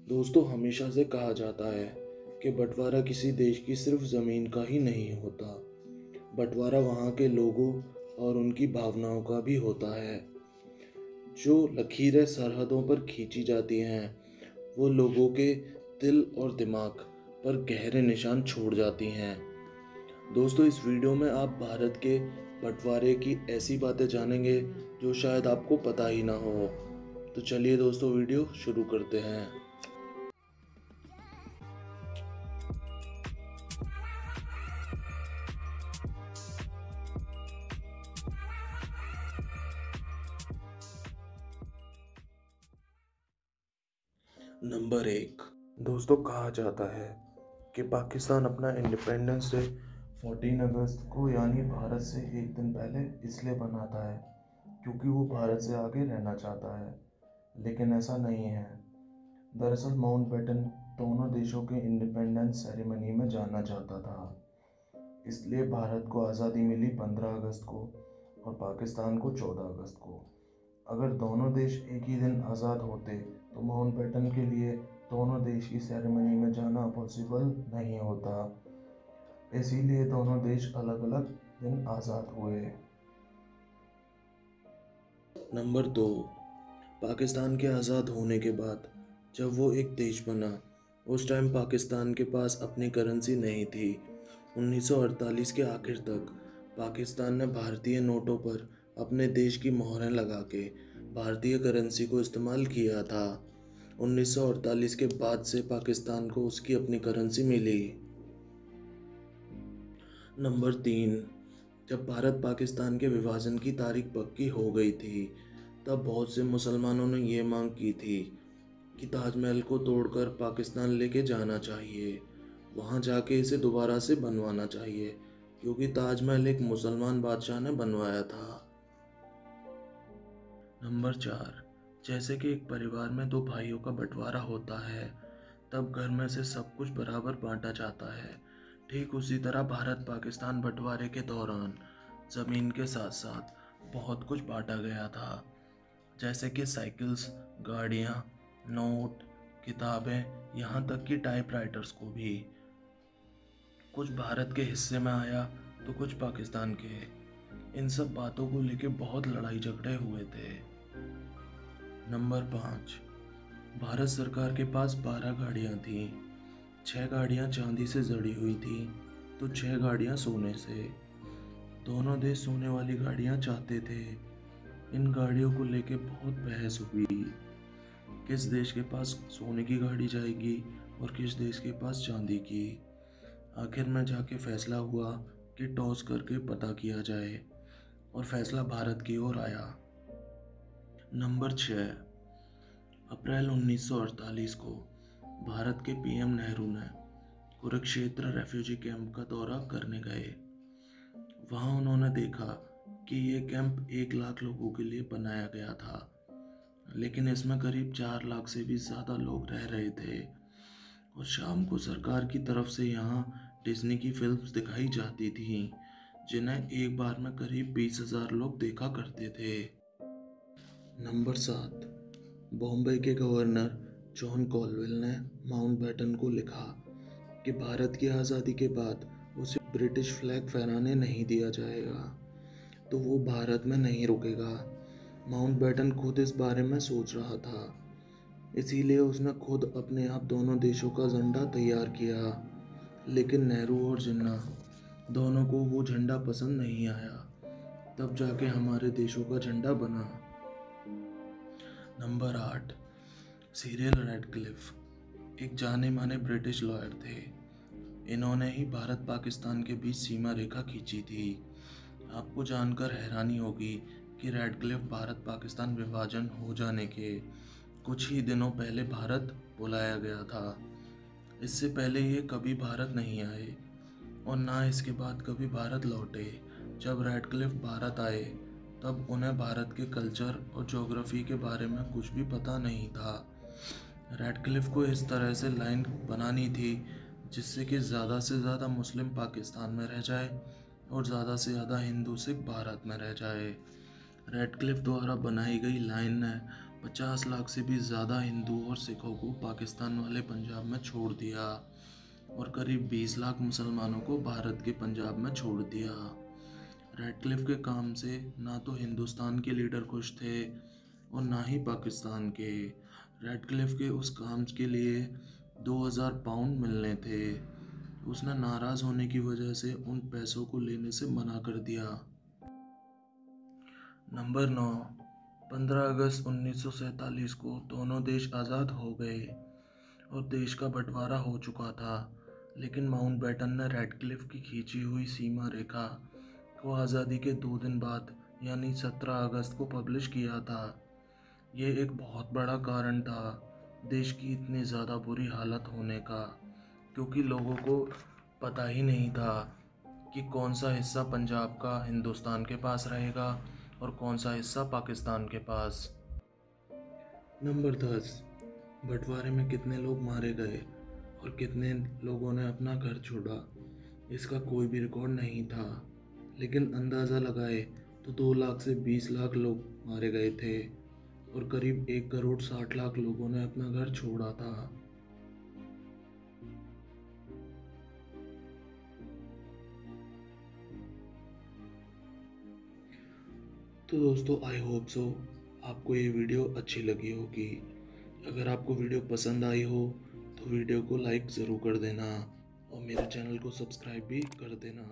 दोस्तों, हमेशा से कहा जाता है कि बंटवारा किसी देश की सिर्फ ज़मीन का ही नहीं होता। बंटवारा वहाँ के लोगों और उनकी भावनाओं का भी होता है। जो लकीरें सरहदों पर खींची जाती हैं, वो लोगों के दिल और दिमाग पर गहरे निशान छोड़ जाती हैं। दोस्तों, इस वीडियो में आप भारत के बंटवारे की ऐसी बातें जानेंगे जो शायद आपको पता ही ना हो। तो चलिए दोस्तों, वीडियो शुरू करते हैं। नंबर 1। दोस्तों, कहा जाता है कि पाकिस्तान अपना इंडिपेंडेंस डे 14 अगस्त को यानी भारत से एक दिन पहले इसलिए मनाता है क्योंकि वो भारत से आगे रहना चाहता है, लेकिन ऐसा नहीं है। दरअसल माउंटबेटन दोनों देशों के इंडिपेंडेंस सेरेमनी में जाना चाहता था, इसलिए भारत को आज़ादी मिली 15 अगस्त को और पाकिस्तान को 14 अगस्त को। अगर दोनों देश एक ही दिन आज़ाद होते तो माउंटबेटन के लिए दोनों देश की सेरेमनी में जाना पॉसिबल नहीं होता। इसीलिए दोनों देश अलग अलग दिन आज़ाद हुए। नंबर 2। पाकिस्तान के आज़ाद होने के बाद जब वो एक देश बना, उस टाइम पाकिस्तान के पास अपनी करेंसी नहीं थी। 1948 के आखिर तक पाकिस्तान ने भारतीय नोटों पर अपने देश की मोहरें लगा के भारतीय करेंसी को इस्तेमाल किया था। 1948 के बाद से पाकिस्तान को उसकी अपनी करेंसी मिली। नंबर 3। जब भारत पाकिस्तान के विभाजन की तारीख पक्की हो गई थी, तब बहुत से मुसलमानों ने ये मांग की थी कि ताजमहल को तोड़कर पाकिस्तान लेके जाना चाहिए, वहाँ जाके इसे दोबारा से बनवाना चाहिए, क्योंकि ताजमहल एक मुसलमान बादशाह ने बनवाया था। नंबर 4। जैसे कि एक परिवार में दो भाइयों का बंटवारा होता है, तब घर में से सब कुछ बराबर बांटा जाता है। ठीक उसी तरह भारत पाकिस्तान बंटवारे के दौरान ज़मीन के साथ साथ बहुत कुछ बांटा गया था, जैसे कि साइकिल्स, गाड़ियाँ, नोट, किताबें, यहाँ तक कि टाइपराइटर्स को भी। कुछ भारत के हिस्से में आया तो कुछ पाकिस्तान के। इन सब बातों को लेके बहुत लड़ाई झगड़े हुए थे। नंबर 5। भारत सरकार के पास 12 गाड़ियाँ थीं। 6 गाड़ियाँ चांदी से जड़ी हुई थी तो 6 गाड़ियाँ सोने से। दोनों देश सोने वाली गाड़ियाँ चाहते थे। इन गाड़ियों को लेके बहुत बहस हुई, किस देश के पास सोने की गाड़ी जाएगी और किस देश के पास चांदी की। आखिर में जाके फैसला हुआ कि टॉस करके पता किया जाए और फैसला भारत की ओर आया। नंबर 6। अप्रैल 1948 को भारत के पीएम नेहरू ने कुरुक्षेत्र रेफ्यूजी कैंप का दौरा करने गए। वहाँ उन्होंने देखा कि ये कैंप 1 लाख लोगों के लिए बनाया गया था, लेकिन इसमें करीब 4 लाख से भी ज़्यादा लोग रह रहे थे। और शाम को सरकार की तरफ से यहाँ डिज्नी की फिल्म्स दिखाई जाती थीं, जिन्हें एक बार में करीब 20,000 लोग देखा करते थे। नंबर 7। बॉम्बे के गवर्नर जॉन कॉलवेल ने माउंटबेटन को लिखा कि भारत की आज़ादी के बाद उसे ब्रिटिश फ्लैग फहराने नहीं दिया जाएगा, तो वो भारत में नहीं रुकेगा। माउंटबेटन खुद इस बारे में सोच रहा था, इसीलिए उसने खुद अपने आप दोनों देशों का झंडा तैयार किया, लेकिन नेहरू और जिन्ना दोनों को वो झंडा पसंद नहीं आया। तब जाके हमारे देशों का झंडा बना। नंबर 8। सिरिल रैडक्लिफ एक जाने माने ब्रिटिश लॉयर थे। इन्होंने ही भारत पाकिस्तान के बीच सीमा रेखा खींची थी। आपको जानकर हैरानी होगी कि रैडक्लिफ भारत पाकिस्तान विभाजन हो जाने के कुछ ही दिनों पहले भारत बुलाया गया था। इससे पहले ये कभी भारत नहीं आए और ना इसके बाद कभी भारत लौटे। जब रैडक्लिफ भारत आए तब उन्हें भारत के कल्चर और ज्योग्राफी के बारे में कुछ भी पता नहीं था। रैडक्लिफ को इस तरह से लाइन बनानी थी जिससे कि ज़्यादा से ज़्यादा मुस्लिम पाकिस्तान में रह जाए और ज़्यादा से ज़्यादा हिंदू सिख भारत में रह जाए। रैडक्लिफ द्वारा बनाई गई लाइन ने 50 लाख से भी ज़्यादा हिंदू और सिखों को पाकिस्तान वाले पंजाब में छोड़ दिया और करीब 20 लाख मुसलमानों को भारत के पंजाब में छोड़ दिया। रैडक्लिफ के काम से ना तो हिंदुस्तान के लीडर खुश थे और ना ही पाकिस्तान के। रैडक्लिफ के उस काम के लिए 2000 पाउंड मिलने थे। उसने नाराज़ होने की वजह से उन पैसों को लेने से मना कर दिया। नंबर 9, 15 अगस्त 1947 को दोनों देश आज़ाद हो गए और देश का बंटवारा हो चुका था, लेकिन माउंटबेटन ने रैडक्लिफ की खींची हुई सीमा रेखा को आज़ादी के 2 दिन बाद यानी 17 अगस्त को पब्लिश किया था। ये एक बहुत बड़ा कारण था देश की इतनी ज़्यादा बुरी हालत होने का, क्योंकि लोगों को पता ही नहीं था कि कौन सा हिस्सा पंजाब का हिंदुस्तान के पास रहेगा और कौन सा हिस्सा पाकिस्तान के पास। नंबर 10, बंटवारे में कितने लोग मारे गए और कितने लोगों ने अपना घर छोड़ा, इसका कोई भी रिकॉर्ड नहीं था, लेकिन अंदाज़ा लगाए तो 2 लाख से 20 लाख लोग मारे गए थे और करीब 1 करोड़ 60 लाख लोगों ने अपना घर छोड़ा था। तो दोस्तों, आई होप सो आपको ये वीडियो अच्छी लगी होगी। अगर आपको वीडियो पसंद आई हो तो वीडियो को लाइक ज़रूर कर देना और मेरे चैनल को सब्सक्राइब भी कर देना।